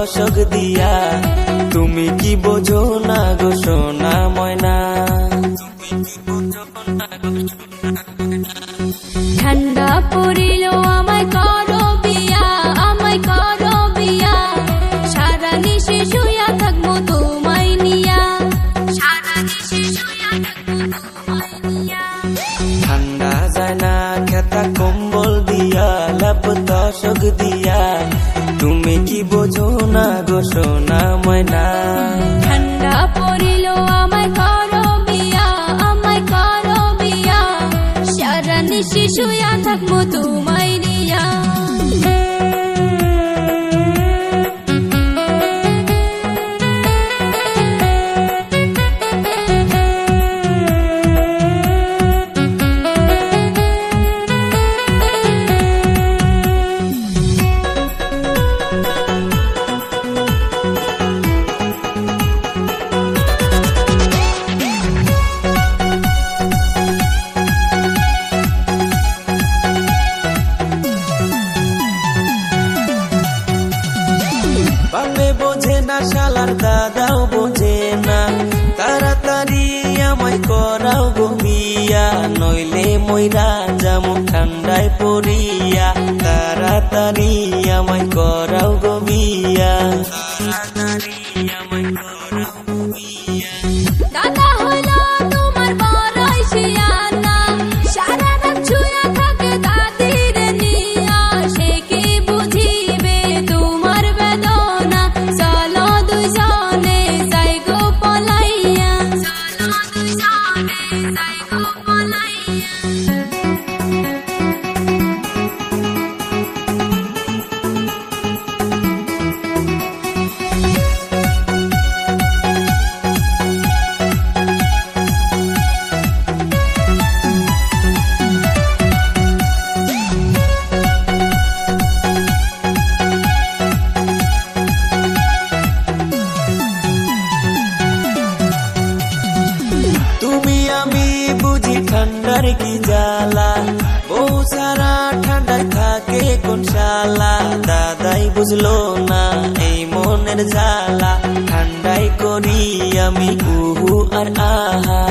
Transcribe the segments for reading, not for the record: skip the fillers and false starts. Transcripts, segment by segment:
দশক দিয়া তুমি কি বোঝো না গো সোনা ময়না ঠান্ডা পড়িল আমায় করো বিয়া সারা নিশে শুয়া থাকবো তোমায় নিয়া ঠান্ডা যায় না খেতা কম্বল দিয়া লাভ দশক দিয়া তুমি কি বোঝো না গো সোনা ময়না ঠান্ডা পড়িল আমায় করো বিয়া সারা নিশে শুয়া থাকবো তোমায় নিয়া বাংলে বোঝে না শালার দাদাও বোঝে না তাড়াতাড়ি আমায় করাও গো বিয়া নইলে মইরা যামু ঠান্ডায় পড়িয়া তাড়াতাড়ি আমায় করাও গো বিয়া দাদা হলো তোমার বড়ই শিয়ানা সারা রাত শুয়ে থাকে দাদির নিয়া সে কি বুঝিবে তোমার বেদনা চলো দুজনে যাই গো পলাইয়া তুমি আমি বুঝি ঠান্ডার কি জ্বালা বউ সারা ঠান্ডায় থাকে কোন শালা দাদাই বুঝলো না এই মনের জ্বালা ঠান্ডায় করি আমি উহু আর আহা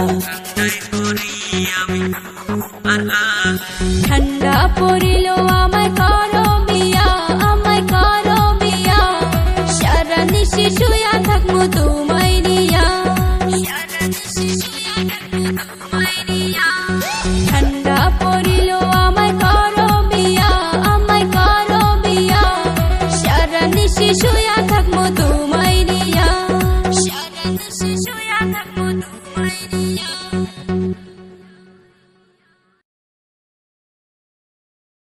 ঠান্ডা পড়িল আমায় করো বিয়া সারা নিশে শুয়া থাকবো তোমায় নিয়া ঠান্ডা পড়িল আমায় করো বিয়া সারা নিশে শুয়া থাকবো তোমায়